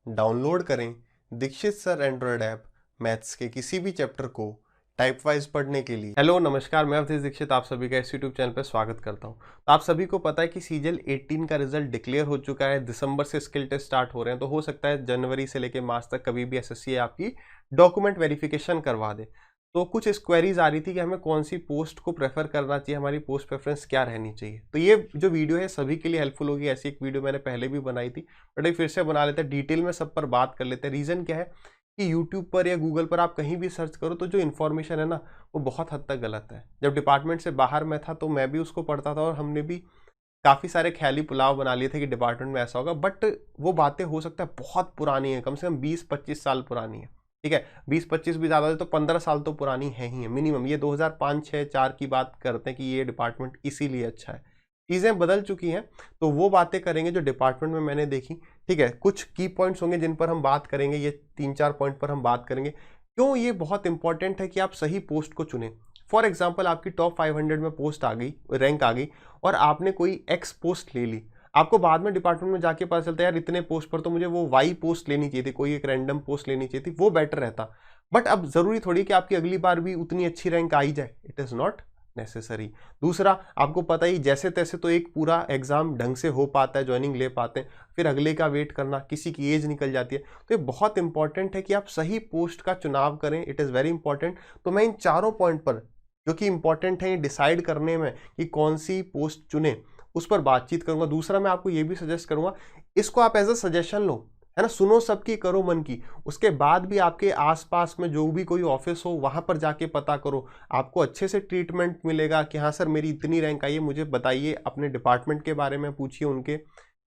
Download करें Dikshit sir android app maths के किसी भी चैप्टर को टाइप वाइज पढ़ने के लिए। हेलो नमस्कार, मैं अवधेश दीक्षित आप सभी का इस यूट्यूब चैनल पर स्वागत करता हूं। तो आप सभी को पता है कि सीजीएल 18 का रिजल्ट डिक्लेयर हो चुका है। दिसंबर से स्किल टेस्ट स्टार्ट हो रहे हैं, तो हो सकता है जनवरी से लेकर मार्च तक कभी भी एसएससी आपकी डॉक्यूमेंट वेरिफिकेशन करवा दे। तो कुछ क्वेरीज आ रही थी कि हमें कौन सी पोस्ट को प्रेफर करना चाहिए, हमारी पोस्ट प्रेफरेंस क्या रहनी चाहिए। तो ये जो वीडियो है सभी के लिए हेल्पफुल होगी। ऐसी एक वीडियो मैंने पहले भी बनाई थी, बट एक फिर से बना लेते हैं, डिटेल में सब पर बात कर लेते हैं। रीज़न क्या है कि यूट्यूब पर या गूगल पर आप कहीं भी सर्च करो तो जो इन्फॉर्मेशन है ना, वो बहुत हद तक गलत है। जब डिपार्टमेंट से बाहर मैं था तो मैं भी उसको पढ़ता था और हमने भी काफ़ी सारे ख्याली पुलाव बना लिए थे कि डिपार्टमेंट में ऐसा होगा, बट वो बातें हो सकता है बहुत पुरानी है, कम से कम 20-25 साल पुरानी है। ठीक है, 20-25 भी ज़्यादा है तो 15 साल तो पुरानी है ही है मिनिमम। ये 2005, 6, 4 की बात करते हैं कि ये डिपार्टमेंट इसीलिए अच्छा है। चीज़ें बदल चुकी हैं, तो वो बातें करेंगे जो डिपार्टमेंट में मैंने देखी। ठीक है, कुछ की पॉइंट्स होंगे जिन पर हम बात करेंगे, ये 3-4 पॉइंट पर हम बात करेंगे। क्यों ये बहुत इंपॉर्टेंट है कि आप सही पोस्ट को चुनें। फॉर एग्जाम्पल आपकी टॉप 500 में पोस्ट आ गई, रैंक आ गई, और आपने कोई एक्स पोस्ट ले ली। आपको बाद में डिपार्टमेंट में जाके पता चलता है यार इतने पोस्ट पर तो मुझे वो वाई पोस्ट लेनी चाहिए थी, कोई एक रैंडम पोस्ट लेनी चाहिए थी, वो बेटर रहता। बट अब जरूरी थोड़ी कि आपकी अगली बार भी उतनी अच्छी रैंक आई जाए, इट इज़ नॉट नेसेसरी। दूसरा, आपको पता ही जैसे तैसे तो एक पूरा एग्जाम ढंग से हो पाता है, ज्वाइनिंग ले पाते हैं, फिर अगले का वेट करना, किसी की एज निकल जाती है। तो ये बहुत इंपॉर्टेंट है कि आप सही पोस्ट का चुनाव करें, इट इज़ वेरी इंपॉर्टेंट। तो मैं इन चारों पॉइंट पर जो कि इंपॉर्टेंट है डिसाइड करने में कि कौन सी पोस्ट चुने, उस पर बातचीत करूंगा। दूसरा, मैं आपको ये भी सजेस्ट करूंगा, इसको आप एज अ सजेशन लो, है ना, सुनो सबकी, करो मन की। उसके बाद भी आपके आसपास में जो भी कोई ऑफिस हो वहां पर जाके पता करो, आपको अच्छे से ट्रीटमेंट मिलेगा कि हाँ सर मेरी इतनी रैंक आई है, मुझे बताइए, अपने डिपार्टमेंट के बारे में पूछिए उनके,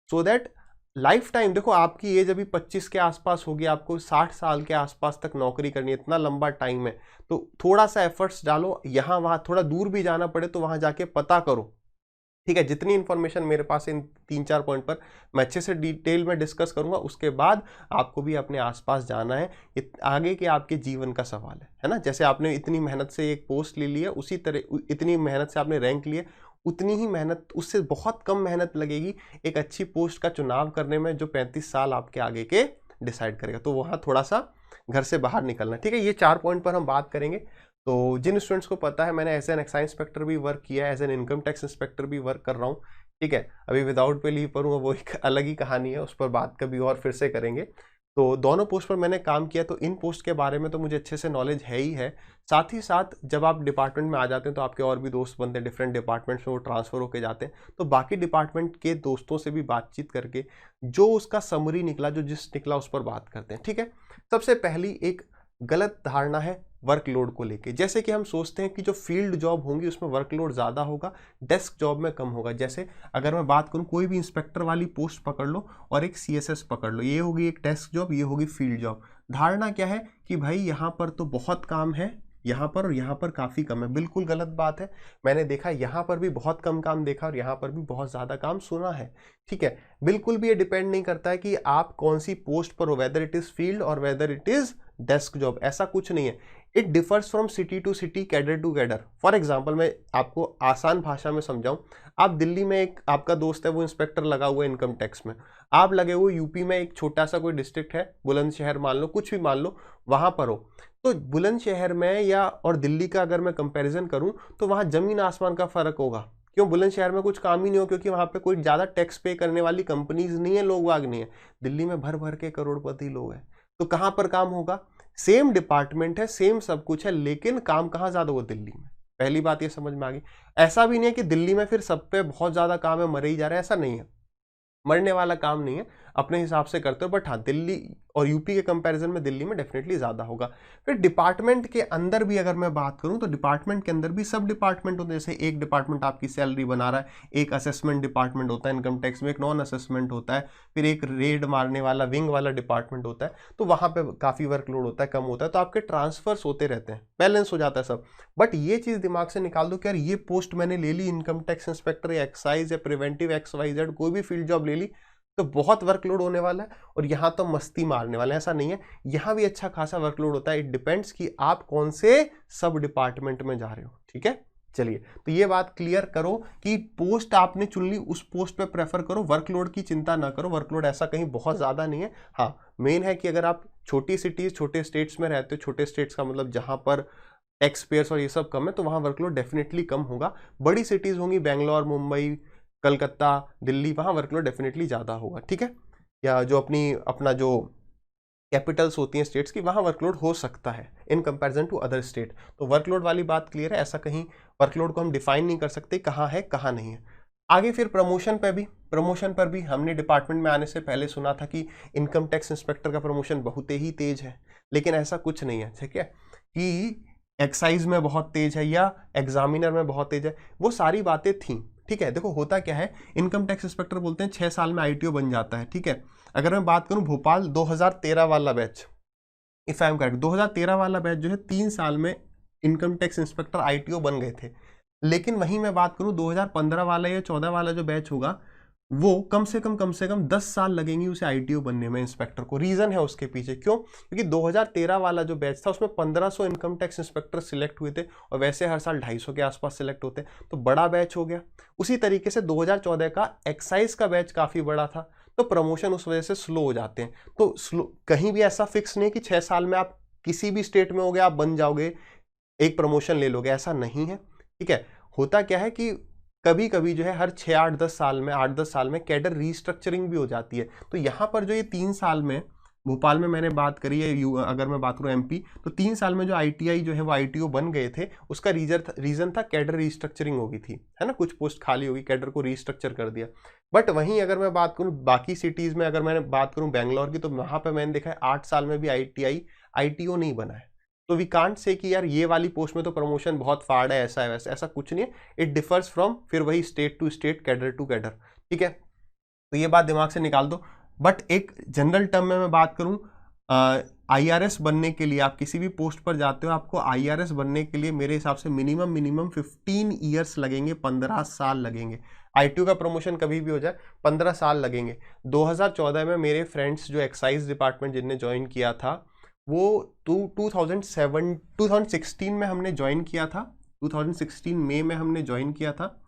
सो दैट लाइफ टाइम, देखो आपकी एज अभी 25 के आसपास होगी, आपको 60 साल के आसपास तक नौकरी करनी है, इतना लंबा टाइम है। तो थोड़ा सा एफर्ट्स डालो, यहाँ वहाँ थोड़ा दूर भी जाना पड़े तो वहाँ जाके पता करो। ठीक है, जितनी इन्फॉर्मेशन मेरे पास इन 3-4 पॉइंट पर मैं अच्छे से डिटेल में डिस्कस करूंगा, उसके बाद आपको भी अपने आसपास जाना है। ये आगे के आपके जीवन का सवाल है ना। जैसे आपने इतनी मेहनत से एक पोस्ट ले ली है, उसी तरह इतनी मेहनत से आपने रैंक लिए, उतनी ही मेहनत, उससे बहुत कम मेहनत लगेगी एक अच्छी पोस्ट का चुनाव करने में, जो 35 साल आपके आगे के डिसाइड करेगा। तो वहाँ थोड़ा सा घर से बाहर निकलना। ठीक है, ये 4 पॉइंट पर हम बात करेंगे। तो जिन स्टूडेंट्स को पता है, मैंने एज एन एक्साइज इंस्पेक्टर भी वर्क किया है, as an income tax inspector भी वर्क कर रहा हूँ। ठीक है, अभी विदाउट पे लीव पर हूँ, वो एक अलग ही कहानी है, उस पर बात कभी और फिर से करेंगे। तो दोनों पोस्ट पर मैंने काम किया, तो इन पोस्ट के बारे में तो मुझे अच्छे से नॉलेज है ही है। साथ ही साथ जब आप डिपार्टमेंट में आ जाते हैं तो आपके और भी दोस्त बनते हैं, डिफरेंट डिपार्टमेंट्स में वो ट्रांसफर होकर जाते हैं, तो बाकी डिपार्टमेंट के दोस्तों से भी बातचीत करके जो उसका समरी निकला, जो जिस निकला, उस पर बात करते हैं। ठीक है, सबसे पहली एक गलत धारणा है वर्कलोड को लेके। जैसे कि हम सोचते हैं कि जो फील्ड जॉब होंगी उसमें वर्कलोड ज़्यादा होगा, डेस्क जॉब में कम होगा। जैसे अगर मैं बात करूं, कोई भी इंस्पेक्टर वाली पोस्ट पकड़ लो और एक सीएसएस पकड़ लो, ये होगी एक डेस्क जॉब, ये होगी फील्ड जॉब। धारणा क्या है कि भाई यहाँ पर तो बहुत काम है, यहाँ पर और यहाँ पर काफ़ी कम है। बिल्कुल गलत बात है। मैंने देखा यहाँ पर भी बहुत कम काम देखा और यहाँ पर भी बहुत ज़्यादा काम सुना है। ठीक है, बिल्कुल भी ये डिपेंड नहीं करता है कि आप कौन सी पोस्ट पर हो, वेदर इट इज़ फील्ड और whether it is desk job, ऐसा कुछ नहीं है। It differs from city to city, cadre to cadre. For example मैं आपको आसान भाषा में समझाऊं, आप दिल्ली में एक आपका दोस्त है, वो इंस्पेक्टर लगा हुआ है इनकम टैक्स में, आप लगे हुए यूपी में एक छोटा सा कोई डिस्ट्रिक्ट है, बुलंदशहर मान लो, कुछ भी मान लो, वहां पर हो। तो बुलंदशहर में या और दिल्ली का अगर मैं कंपैरिजन करूं तो वहां जमीन आसमान का फर्क होगा। क्यों? बुलंदशहर में कुछ काम ही नहीं हो, क्योंकि वहां पे कोई ज्यादा टैक्स पे करने वाली कंपनीज नहीं है, लोग वाग नहीं है। दिल्ली में भर भर के करोड़पति लोग हैं, तो कहां पर काम होगा? सेम डिपार्टमेंट है, सेम सब कुछ है, लेकिन काम कहाँ ज्यादा हुआ? दिल्ली में। पहली बात ये समझ में आ गई। ऐसा भी नहीं है कि दिल्ली में फिर सब पे बहुत ज्यादा काम है, मरे ही जा रहे हैं, ऐसा नहीं है। मरने वाला काम नहीं है, अपने हिसाब से करते हो। बट हाँ, दिल्ली और यूपी के कंपैरिजन में दिल्ली में डेफिनेटली ज़्यादा होगा। फिर डिपार्टमेंट के अंदर भी अगर मैं बात करूं तो डिपार्टमेंट के अंदर भी सब डिपार्टमेंट होते हैं। जैसे एक डिपार्टमेंट आपकी सैलरी बना रहा है, एक असेसमेंट डिपार्टमेंट होता है इनकम टैक्स में, एक नॉन असेसमेंट होता है, फिर एक रेड मारने वाला विंग वाला डिपार्टमेंट होता है। तो वहाँ पर काफ़ी वर्कलोड होता है, कम होता है, तो आपके ट्रांसफर्स होते रहते हैं, बैलेंस हो जाता है सब। बट ये चीज़ दिमाग से निकाल दो कि यार ये पोस्ट मैंने ले ली, इनकम टैक्स इंस्पेक्टर या एक्साइज या प्रिवेंटिव XYZ, कोई भी फील्ड जॉब ले ली, तो बहुत वर्कलोड होने वाला है और यहाँ तो मस्ती मारने वाले हैं, ऐसा नहीं है। यहाँ भी अच्छा खासा वर्कलोड होता है। इट डिपेंड्स कि आप कौन से सब डिपार्टमेंट में जा रहे हो। ठीक है, चलिए, तो ये बात क्लियर करो कि पोस्ट आपने चुन ली, उस पोस्ट पे प्रेफर करो, वर्कलोड की चिंता ना करो, वर्कलोड ऐसा कहीं बहुत ज़्यादा नहीं है। हाँ, मेन है कि अगर आप छोटी सिटीज़ छोटे स्टेट्स में रहते हो, छोटे स्टेट्स का मतलब जहाँ पर टैक्स पेयर्स और ये सब कम है, तो वहाँ वर्कलोड डेफिनेटली कम होगा। बड़ी सिटीज़ होंगी, बेंगलोर, मुंबई, कलकत्ता, दिल्ली, वहाँ वर्कलोड डेफिनेटली ज़्यादा होगा, ठीक है। या जो अपना जो कैपिटल्स होती हैं स्टेट्स की, वहाँ वर्कलोड हो सकता है in comparison to other state. तो वर्कलोड वाली बात क्लियर है, ऐसा कहीं वर्कलोड को हम डिफाइन नहीं कर सकते कहाँ है कहाँ नहीं है। आगे फिर प्रमोशन पर भी हमने डिपार्टमेंट में आने से पहले सुना था कि इनकम टैक्स इंस्पेक्टर का प्रमोशन बहुत ही तेज है, लेकिन ऐसा कुछ नहीं है, ठीक है, कि एक्साइज में बहुत तेज है या एग्जामिनर में बहुत तेज है, वो सारी बातें थी, ठीक है। देखो होता क्या है, इनकम टैक्स इंस्पेक्टर बोलते हैं 6 साल में आईटीओ बन जाता है, ठीक है। अगर मैं बात करूं भोपाल 2013 वाला batch, if I am correct, 2013 वाला बैच जो है 3 साल में इनकम टैक्स इंस्पेक्टर आईटीओ बन गए थे। लेकिन वहीं मैं बात करूं 2015 वाला या 14 वाला जो बैच होगा, वो कम से कम 10 साल लगेंगे उसे आईटीओ बनने में, इंस्पेक्टर को। रीजन है उसके पीछे, क्यों? क्योंकि 2013 वाला जो बैच था उसमें 1500 इनकम टैक्स इंस्पेक्टर सिलेक्ट हुए थे, और वैसे हर साल 250 के आसपास सिलेक्ट होते, तो बड़ा बैच हो गया। उसी तरीके से 2014 का एक्साइज का बैच काफी बड़ा था, तो प्रमोशन उस वजह से स्लो हो जाते हैं। तो स्लो कहीं भी ऐसा फिक्स नहीं कि 6 साल में आप किसी भी स्टेट में हो गए आप बन जाओगे, एक प्रमोशन ले लोगे, ऐसा नहीं है, ठीक है। होता क्या है कि कभी कभी जो है हर 6-8-10 साल में 8-10 साल में कैडर रीस्ट्रक्चरिंग भी हो जाती है। तो यहाँ पर जो ये 3 साल में भोपाल में मैंने बात करी है, अगर मैं बात करूँ एमपी, तो 3 साल में जो आईटीआई जो है वो आईटीओ बन गए थे, उसका रीजन था कैडर रीस्ट्रक्चरिंग हो गई थी, है ना, कुछ पोस्ट खाली होगी, कैडर को रीस्ट्रक्चर कर दिया। बट वहीं अगर मैं बात करूँ बाकी सिटीज में, अगर मैंने बात करूँ बेंगलोर की, तो वहां पर मैंने देखा है 8 साल में भी आईटीओ नहीं बना है। तो वी कांट से कि यार ये वाली पोस्ट में तो प्रमोशन बहुत फाड़ है, ऐसा है वैसा, ऐसा कुछ नहीं है। इट डिफर्स फ्रॉम फिर वही state to state, cadre to cadre, ठीक है। तो ये बात दिमाग से निकाल दो। बट एक जनरल टर्म में मैं बात करूं, आईआरएस बनने के लिए, आप किसी भी पोस्ट पर जाते हो, आपको आईआरएस बनने के लिए मेरे हिसाब से मिनिमम 15 ईयर्स लगेंगे, 15 साल लगेंगे। आईटीओ का प्रमोशन कभी भी हो जाए 15 साल लगेंगे। 2014 में मेरे फ्रेंड्स जो एक्साइज डिपार्टमेंट जिनने ज्वाइन किया था, वो 2016 में हमने ज्वाइन किया था, 2016 मई में हमने ज्वाइन किया था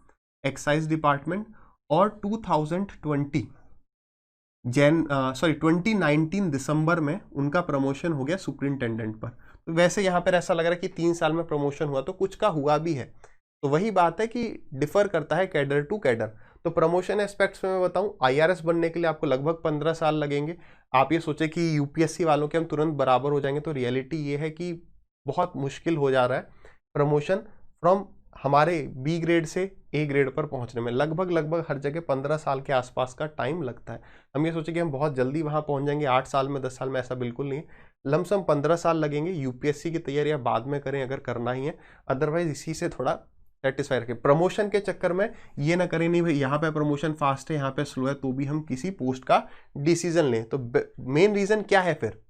एक्साइज डिपार्टमेंट, और 2019 दिसंबर में उनका प्रमोशन हो गया सुपरिंटेंडेंट पर। तो वैसे यहाँ पर ऐसा लग रहा है कि 3 साल में प्रमोशन हुआ, तो कुछ का हुआ भी है। तो वही बात है कि डिफर करता है कैडर टू कैडर। तो प्रमोशन एस्पेक्ट्स में मैं बताऊं, आईआरएस बनने के लिए आपको लगभग 15 साल लगेंगे। आप ये सोचे कि यूपीएससी वालों के हम तुरंत बराबर हो जाएंगे, तो रियलिटी ये है कि बहुत मुश्किल हो जा रहा है प्रमोशन फ्रॉम हमारे बी ग्रेड से ए ग्रेड पर पहुंचने में। लगभग हर जगह 15 साल के आसपास का टाइम लगता है। हम ये सोचे कि हम बहुत जल्दी वहां पहुंच जाएंगे 8 साल में, 10 साल में, ऐसा बिल्कुल नहीं है। लमसम 15 साल लगेंगे। यूपीएससी की तैयारी आप बाद में करें अगर करना ही है, अदरवाइज इसी से थोड़ा सेटिस्फाई रखें। प्रमोशन के चक्कर में ये ना करें नहीं भाई यहाँ पे प्रमोशन फास्ट है, यहाँ पे स्लो है, तो भी हम किसी पोस्ट का डिसीजन लें। तो मेन रीजन क्या है फिर,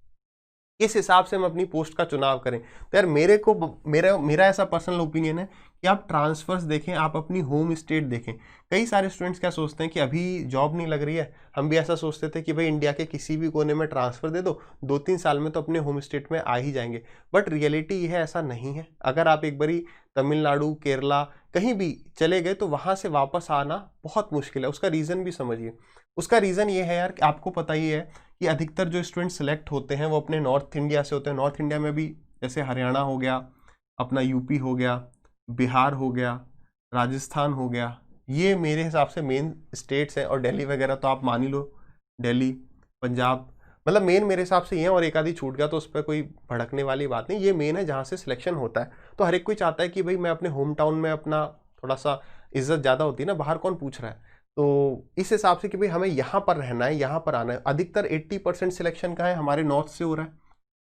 इस हिसाब से हम अपनी पोस्ट का चुनाव करें। तो यार मेरा ऐसा पर्सनल ओपिनियन है कि आप ट्रांसफर्स देखें, आप अपनी होम स्टेट देखें। कई सारे स्टूडेंट्स क्या सोचते हैं कि अभी जॉब नहीं लग रही है, हम भी ऐसा सोचते थे कि भाई इंडिया के किसी भी कोने में ट्रांसफर दे दो, 2-3 साल में तो अपने होम स्टेट में आ ही जाएंगे। बट रियलिटी ये है, ऐसा नहीं है। अगर आप एक बारी तमिलनाडु, केरला कहीं भी चले गए, तो वहाँ से वापस आना बहुत मुश्किल है। उसका रीज़न भी समझिए। उसका रीज़न ये है यार कि आपको पता ही है कि अधिकतर जो स्टूडेंट सेलेक्ट होते हैं वो अपने नॉर्थ इंडिया से होते हैं। नॉर्थ इंडिया में भी जैसे हरियाणा हो गया, अपना यूपी हो गया, बिहार हो गया, राजस्थान हो गया, ये मेरे हिसाब से मेन स्टेट्स हैं। और दिल्ली वगैरह तो आप मान ही लो, दिल्ली, पंजाब, मतलब मेन मेरे हिसाब से ये है। और एक आधी छूट गया तो उस पर कोई भड़कने वाली बात नहीं, ये मेन है जहाँ से सिलेक्शन होता है। तो हर एक कोई चाहता है कि भाई मैं अपने होम टाउन में, अपना थोड़ा सा इज्जत ज़्यादा होती है ना, बाहर कौन पूछ रहा है। तो इस हिसाब से कि भाई हमें यहाँ पर रहना है, यहाँ पर आना है। अधिकतर 80% सिलेक्शन का है हमारे नॉर्थ से हो रहा है।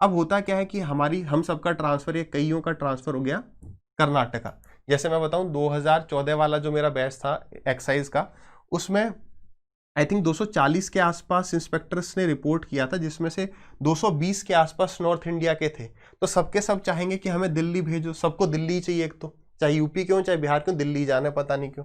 अब होता क्या है कि हम सबका ट्रांसफर या कईयों का ट्रांसफर हो गया कर्नाटका। जैसे मैं बताऊं 2014 वाला जो मेरा बैच था एक्साइज का, उसमें आई थिंक 240 के आसपास इंस्पेक्टर्स ने रिपोर्ट किया था, जिसमें से 220 के आसपास नॉर्थ इंडिया के थे। तो सबके सब चाहेंगे कि हमें दिल्ली भेजो, सबको दिल्ली चाहिए। एक तो चाहे यूपी क्यों चाहे बिहार क्यों, दिल्ली जाना है, पता नहीं क्यों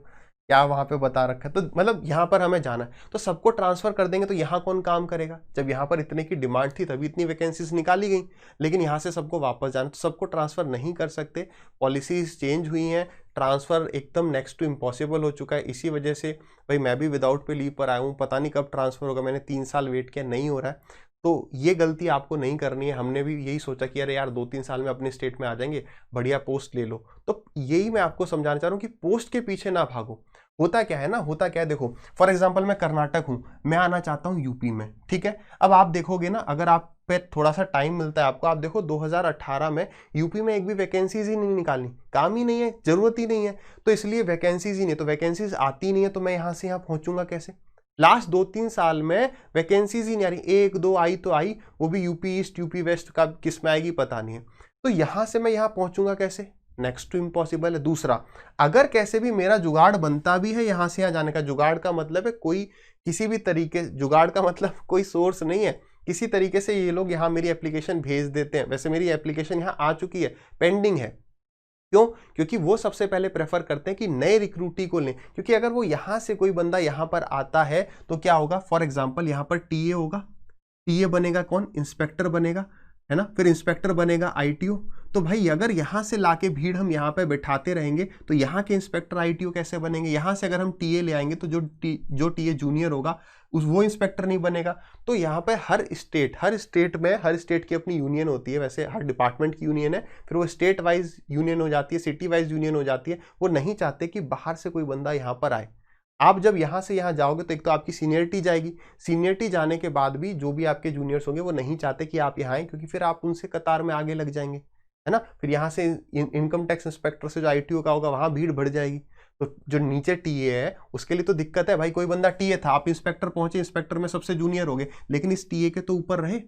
क्या वहाँ पे बता रखा है। तो मतलब यहाँ पर हमें जाना है, तो सबको ट्रांसफर कर देंगे, तो यहाँ कौन काम करेगा। जब यहाँ पर इतने की डिमांड थी तभी इतनी वैकेंसीज निकाली गई, लेकिन यहाँ से सबको वापस जाना, तो सबको ट्रांसफर नहीं कर सकते। पॉलिसीज चेंज हुई हैं, ट्रांसफ़र एकदम नेक्स्ट टू इम्पॉसिबल हो चुका है। इसी वजह से भाई मैं भी विदाउट पे लीव पर आया हूँ, पता नहीं कब ट्रांसफ़र होगा, मैंने 3 साल वेट किया, नहीं हो रहा है। तो ये गलती आपको नहीं करनी है। हमने भी यही सोचा कि अरे यार 2-3 साल में अपने स्टेट में आ जाएंगे, बढ़िया पोस्ट ले लो। तो यही मैं आपको समझाना चाह रहा हूँ कि पोस्ट के पीछे ना भागो। होता क्या है ना, होता क्या है, देखो फॉर एग्जाम्पल मैं कर्नाटक हूँ, मैं आना चाहता हूँ यूपी में, ठीक है। अब आप देखोगे ना, अगर आप पे थोड़ा सा टाइम मिलता है आपको, आप देखो 2018 में यूपी में एक भी वैकेंसीज ही नहीं निकालनी, काम ही नहीं है, जरूरत ही नहीं है, तो इसलिए वैकेंसीज ही नहीं, तो वैकेंसीज आती नहीं है, तो मैं यहाँ से यहाँ पहुंचूंगा कैसे। लास्ट 2-3 साल में वैकेंसीज ही नहीं आ रही, 1-2 आई तो आई, वो भी यूपी ईस्ट यूपी वेस्ट का किस में आएगी पता नहीं है। तो यहां से मैं यहाँ पहुंचूंगा कैसे, नेक्स्ट टू इम्पॉसिबल है। दूसरा, अगर कैसे भी मेरा जुगाड़ बनता भी है यहाँ से यहाँ जाने का, जुगाड़ का मतलब है कोई किसी भी तरीके, जुगाड़ का मतलब कोई सोर्स नहीं है, किसी तरीके से ये लोग यहाँ मेरी एप्लीकेशन भेज देते हैं। वैसे मेरी एप्लीकेशन यहाँ आ चुकी है, पेंडिंग है, क्यों, क्योंकि वो सबसे पहले प्रेफर करते हैं कि नए रिक्रूटी को लें, क्योंकि अगर वो यहाँ से कोई बंदा यहाँ पर आता है तो क्या होगा, फॉर एग्जाम्पल यहाँ पर टीए होगा, टीए बनेगा कौन, इंस्पेक्टर बनेगा, है ना, फिर इंस्पेक्टर बनेगा आईटीओ। तो भाई अगर यहाँ से लाके भीड़ हम यहाँ पे बैठाते रहेंगे तो यहाँ के इंस्पेक्टर आईटीओ कैसे बनेंगे। यहाँ से अगर हम टीए ले आएंगे तो जो टीए जूनियर होगा वो इंस्पेक्टर नहीं बनेगा। तो यहाँ पे हर स्टेट में हर स्टेट की अपनी यूनियन होती है, वैसे हर डिपार्टमेंट की यूनियन है, फिर वो स्टेट वाइज यूनियन हो जाती है, सिटी वाइज यूनियन हो जाती है। वो नहीं चाहते कि बाहर से कोई बंदा यहाँ पर आए। आप जब यहाँ से यहाँ जाओगे तो एक तो आपकी सीनियरिटी जाएगी, सीनियरिटी जाने के बाद भी जो भी आपके जूनियर्स होंगे वो नहीं चाहते कि आप यहाँ आए, क्योंकि फिर आप उनसे कतार में आगे लग जाएंगे, है ना। फिर यहाँ से इनकम टैक्स इंस्पेक्टर से जो आईटीओ का होगा वहाँ भीड़ बढ़ जाएगी। तो जो नीचे टीए है उसके लिए तो दिक्कत है भाई, कोई बंदा टीए था, आप इंस्पेक्टर पहुंचे, इंस्पेक्टर में सबसे जूनियर हो गए, लेकिन इस टीए के तो ऊपर रहे।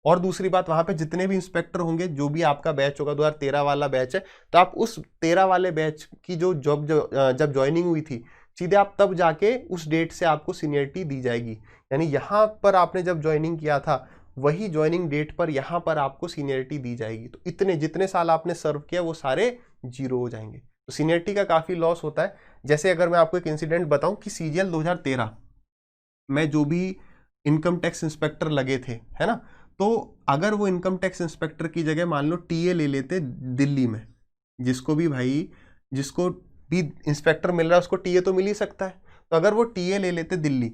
और दूसरी बात, वहां पे जितने भी इंस्पेक्टर होंगे, जो भी आपका बैच होगा, 2013 वाला बैच है, तो आप उस 13 वाले बैच की जो जॉब जब ज्वाइनिंग हुई थी, सीधे आप तब जाके उस डेट से आपको सीनियरिटी दी जाएगी। यानी यहाँ पर आपने जब ज्वाइनिंग किया था वही ज्वाइनिंग डेट पर यहाँ पर आपको सीनियरिटी दी जाएगी। तो इतने जितने साल आपने सर्व किया वो सारे जीरो हो जाएंगे। तो सीनियरिटी का काफ़ी लॉस होता है। जैसे अगर मैं आपको एक इंसिडेंट बताऊं कि सीजीएल 2013 में जो भी इनकम टैक्स इंस्पेक्टर लगे थे, है ना, तो अगर वो इनकम टैक्स इंस्पेक्टर की जगह मान लो टीए ले लेते दिल्ली में, जिसको भी इंस्पेक्टर मिल रहा है उसको टीए तो मिल ही सकता है, तो अगर वो टीए ले लेते दिल्ली,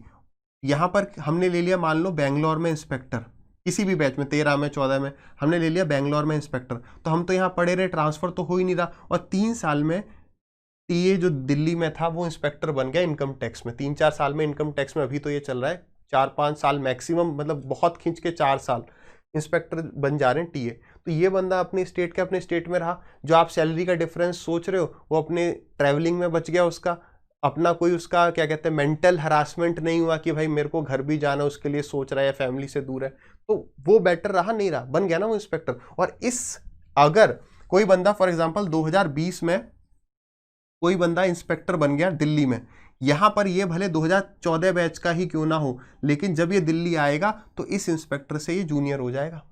यहाँ पर हमने ले लिया मान लो बेंगलोर में इंस्पेक्टर, किसी भी बैच में 13 में 14 में हमने ले लिया बेंगलोर में इंस्पेक्टर, तो हम तो यहाँ पढ़े रहे, ट्रांसफर तो हो ही नहीं रहा, और 3 साल में टीए जो दिल्ली में था वो इंस्पेक्टर बन गया इनकम टैक्स में। 3-4 साल में इनकम टैक्स में, अभी तो ये चल रहा है 4-5 साल मैक्सिमम, मतलब बहुत खींच के 4 साल इंस्पेक्टर बन जा रहे हैं टीए। तो ये बंदा अपने स्टेट में रहा। जो आप सैलरी का डिफरेंस सोच रहे हो वो अपने ट्रैवलिंग में बच गया, उसका अपना कोई उसका क्या कहते हैं मेंटल हरासमेंट नहीं हुआ कि भाई मेरे को घर भी जाना उसके लिए सोच रहा है, फैमिली से दूर है, तो वो बेटर रहा, नहीं रहा, बन गया ना वो इंस्पेक्टर। और अगर कोई बंदा फॉर एग्जांपल 2020 में कोई बंदा इंस्पेक्टर बन गया दिल्ली में, यहां पर ये भले 2014 बैच का ही क्यों ना हो, लेकिन जब ये दिल्ली आएगा तो इस इंस्पेक्टर से ये जूनियर हो जाएगा,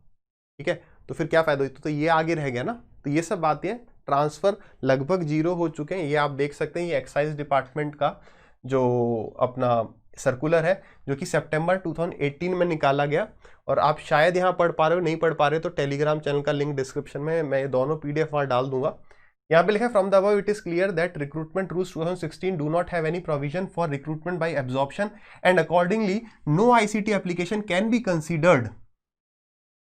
ठीक है। तो फिर क्या फायदा हुई, तो ये आगे रह गया ना। तो ये सब बातें, ट्रांसफर लगभग जीरो हो चुके हैं। ये आप देख सकते हैं, ये एक्साइज डिपार्टमेंट का जो अपना सर्कुलर है जो कि सितंबर 2018 में निकाला गया। और आप शायद यहाँ पढ़ पा रहे हो, नहीं पढ़ पा रहे तो टेलीग्राम चैनल का लिंक डिस्क्रिप्शन में मैं दोनों पीडीएफ वहाँ डाल दूंगा। यहाँ पे लिखा है from the above it is clear that recruitment rules 2016 do not have any provision for recruitment by absorption and accordingly no ICT application can be considered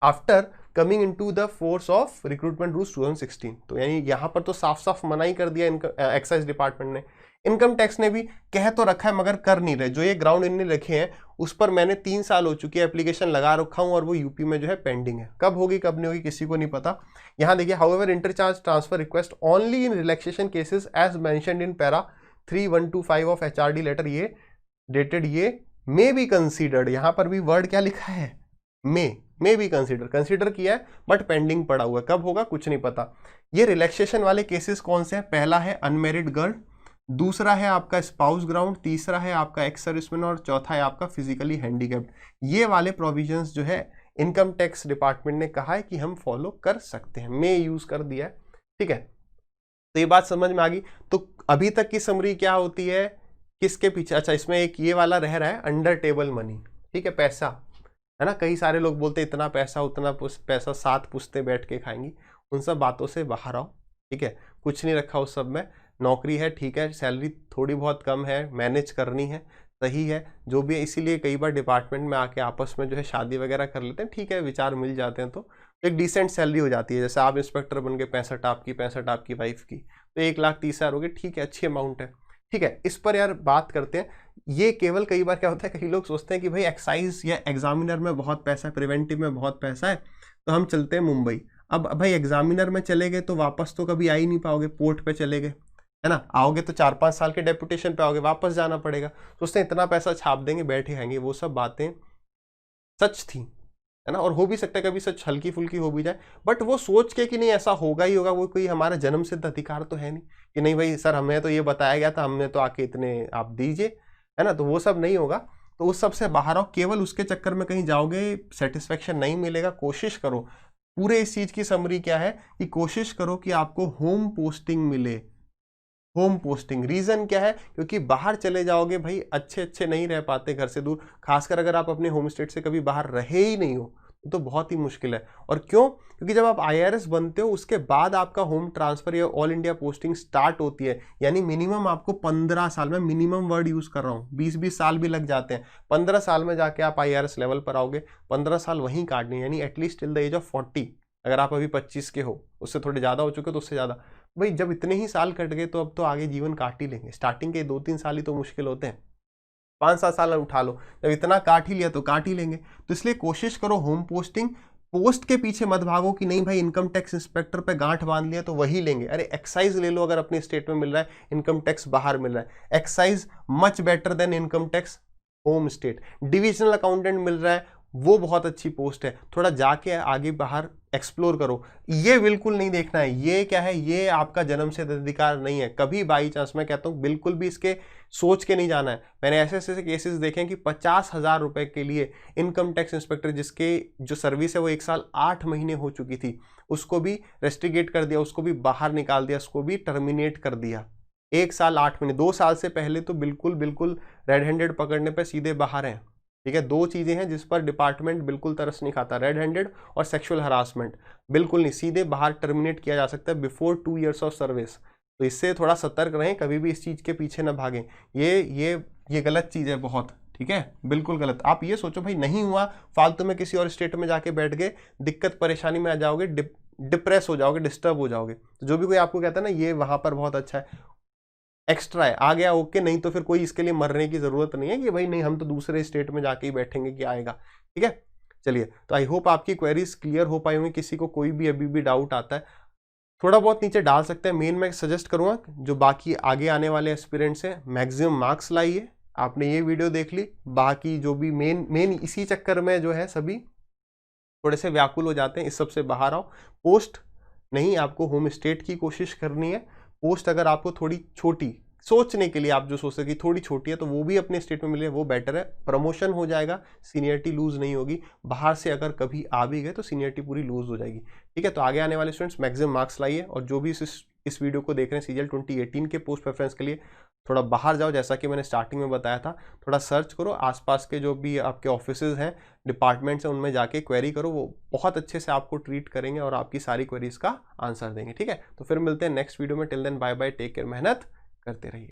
after coming into the force of recruitment rules 2016। तो यानी यहाँ पर तो साफ साफ मना ही कर दिया एक्साइज डिपार्टमेंट ने। इनकम टैक्स ने भी कह तो रखा है मगर कर नहीं रहे। जो ये ग्राउंड इनने रखे हैं उस पर मैंने 3 साल हो चुकी है एप्लीकेशन लगा रखा हूं और वो यूपी में जो है पेंडिंग है। कब होगी कब नहीं होगी किसी को नहीं पता। यहाँ देखिए, however intercharge transfer request only in relaxation cases as mentioned in para 3125 of HRD letter, ये डेटेड ये मे बी कंसीडर्ड। यहाँ पर भी वर्ड क्या लिखा है, मे बी कंसीडर किया है बट पेंडिंग पड़ा हुआ है। कब होगा कुछ नहीं पता। ये रिलैक्सेशन वाले केसेस कौन से हैं? पहला है अनमेरिड गर्ल, दूसरा है आपका स्पाउस ग्राउंड, तीसरा है आपका एक्स सर्विसमैन और चौथा है आपका फिजिकली हैंडीकैप्ड। ये वाले प्रोविजंस जो है इनकम टैक्स डिपार्टमेंट ने कहा है कि हम फॉलो कर सकते हैं, मे यूज कर दिया है, ठीक है। तो ये बात समझ में आ गई। तो अभी तक की समरी क्या होती है, किसके पीछे, अच्छा इसमें एक ये वाला रह रहा है अंडर टेबल मनी, ठीक है, पैसा है ना। कई सारे लोग बोलते इतना पैसा उतना पैसा, 7 पुश्ते बैठ के खाएंगी। उन सब बातों से बाहर आओ, ठीक है। कुछ नहीं रखा उस सब में, नौकरी है, ठीक है, सैलरी थोड़ी बहुत कम है, मैनेज करनी है, सही है, जो भी है। इसीलिए कई बार डिपार्टमेंट में आके आपस में जो है शादी वगैरह कर लेते हैं, ठीक है, विचार मिल जाते हैं तो एक डिसेंट सैलरी हो जाती है। जैसे आप इंस्पेक्टर बन गए, 65 आपकी, 65 आपकी वाइफ की, तो 1,30,000 हो गए, ठीक है, अच्छी अमाउंट है, ठीक है। इस पर यार बात करते हैं। ये केवल कई बार क्या होता है, कई लोग सोचते हैं कि भाई एक्साइज या एग्जामिनर में बहुत पैसा है, प्रिवेंटिव में बहुत पैसा है, तो हम चलते हैं मुंबई। अब भाई एग्जामिनर में चले गए तो वापस तो कभी आ ही नहीं पाओगे, पोर्ट पे चले गए, है ना, आओगे तो 4-5 साल के डेपुटेशन पे आओगे, वापस जाना पड़ेगा। सोचते हैं इतना पैसा छाप देंगे, बैठे आएंगे। वो सब बातें सच थी, है ना, और हो भी सकता है कभी सच हल्की फुल्की हो भी जाए, बट वो सोच के कि नहीं ऐसा होगा ही होगा, वो कोई हमारा जन्म सिद्ध अधिकार तो है नहीं कि नहीं भाई सर हमें तो ये बताया गया था, हमने तो आके इतने आप दीजिए, है ना, तो वो सब नहीं होगा। तो उस सब से बाहर आओ, केवल उसके चक्कर में कहीं जाओगे सेटिस्फेक्शन नहीं मिलेगा। कोशिश करो, पूरे इस चीज की समरी क्या है कि कोशिश करो कि आपको होम पोस्टिंग मिले। होम पोस्टिंग, रीजन क्या है, क्योंकि बाहर चले जाओगे भाई, अच्छे अच्छे नहीं रह पाते घर से दूर, खासकर अगर आप अपने होम स्टेट से कभी बाहर रहे ही नहीं हो तो बहुत ही मुश्किल है। और क्यों, क्योंकि जब आप IRS बनते हो उसके बाद आपका होम ट्रांसफर या ऑल इंडिया पोस्टिंग स्टार्ट होती है, यानी मिनिमम आपको 15 साल में, मिनिमम वर्ड यूज कर रहा हूँ, 20-20 साल भी लग जाते हैं, 15 साल में जाके आप IRS लेवल पर आओगे, 15 साल वहीं काटने, यानी at least till the age of 40। अगर आप अभी 25 के हो, उससे थोड़े ज्यादा हो चुके तो उससे ज्यादा, भाई जब इतने ही साल कट गए तो अब तो आगे जीवन काट ही लेंगे। स्टार्टिंग के 2-3 साल ही तो मुश्किल होते हैं, 5-7 साल उठा लो, जब इतना काट ही लिया तो काट ही लेंगे। तो इसलिए कोशिश करो होम पोस्टिंग, पोस्ट के पीछे मत भागो कि नहीं भाई इनकम टैक्स इंस्पेक्टर पे गांठ बांध लिया तो वही लेंगे। अरे एक्साइज ले लो, अगर अपने स्टेट में मिल रहा है, इनकम टैक्स बाहर मिल रहा है, excise much better than income tax home state. Divisional accountant मिल रहा है, वो बहुत अच्छी पोस्ट है, थोड़ा जाके आगे बाहर एक्सप्लोर करो। ये बिल्कुल नहीं देखना है ये क्या है, ये आपका जन्म से अधिकार नहीं है। कभी बाई चांस, मैं कहता हूँ बिल्कुल भी इसके सोच के नहीं जाना है। मैंने ऐसे ऐसे केसेस देखे हैं कि 50,000 रुपए के लिए इनकम टैक्स इंस्पेक्टर जिसके जो सर्विस है वो 1 साल 8 महीने हो चुकी थी, उसको भी रेस्ट्रिगेट कर दिया, उसको भी बाहर निकाल दिया, उसको भी टर्मिनेट कर दिया। 1 साल 8 महीने, 2 साल से पहले तो बिल्कुल बिल्कुल रेड हैंडेड पकड़ने पर सीधे बाहर हैं। ठीक है, 2 चीजें हैं जिस पर डिपार्टमेंट बिल्कुल तरस नहीं खाता, रेड हैंडेड और सेक्सुअल हरासमेंट। बिल्कुल नहीं, सीधे बाहर टर्मिनेट किया जा सकता है बिफोर 2 इयर्स ऑफ सर्विस। तो इससे थोड़ा सतर्क रहें, कभी भी इस चीज के पीछे ना भागें। ये गलत चीज है बहुत, ठीक है, बिल्कुल गलत। आप ये सोचो भाई नहीं हुआ, फालतू में किसी और स्टेट में जाके बैठ गए, दिक्कत परेशानी में आ जाओगे, डिप्रेस हो जाओगे, डिस्टर्ब हो जाओगे। तो जो भी कोई आपको कहता है ना ये वहां पर बहुत अच्छा है, एक्स्ट्रा है, आ गया ओके, नहीं तो फिर कोई इसके लिए मरने की जरूरत नहीं है कि भाई नहीं हम तो दूसरे स्टेट में जाके ही बैठेंगे कि आएगा। ठीक है, चलिए, तो आई होप आपकी क्वेरीज क्लियर हो पाई होंगी। किसी को कोई भी अभी भी डाउट आता है थोड़ा बहुत नीचे डाल सकते हैं। मेन मैं सजेस्ट करूंगा जो बाकी आगे आने वाले एस्पिरेंट्स हैं, मैक्सिमम मार्क्स लाइए। आपने ये वीडियो देख ली, बाकी जो भी मेन इसी चक्कर में जो है सभी थोड़े से व्याकुल हो जाते हैं, इस सबसे बाहर आओ। पोस्ट नहीं, आपको होम स्टेट की कोशिश करनी है। पोस्ट अगर आपको थोड़ी छोटी सोचने के लिए, आप जो सोच सके थोड़ी छोटी है, तो वो भी अपने स्टेट में मिले, वो बेटर है। प्रमोशन हो जाएगा, सीनियरिटी लूज नहीं होगी। बाहर से अगर कभी आ भी गए तो सीनियरिटी पूरी लूज हो जाएगी। ठीक है, तो आगे आने वाले स्टूडेंट्स मैक्सिमम मार्क्स लाइए, और जो भी इस वीडियो को देख रहे हैं CGL 2018 के पोस्ट प्रेफरेंस के लिए, थोड़ा बाहर जाओ, जैसा कि मैंने स्टार्टिंग में बताया था। थोड़ा सर्च करो, आसपास के जो भी आपके ऑफिसेज हैं, डिपार्टमेंट्स हैं, उनमें जाके क्वेरी करो, वो बहुत अच्छे से आपको ट्रीट करेंगे और आपकी सारी क्वेरीज का आंसर देंगे। ठीक है, तो फिर मिलते हैं नेक्स्ट वीडियो में। Till then bye bye, take care, मेहनत करते रहिए।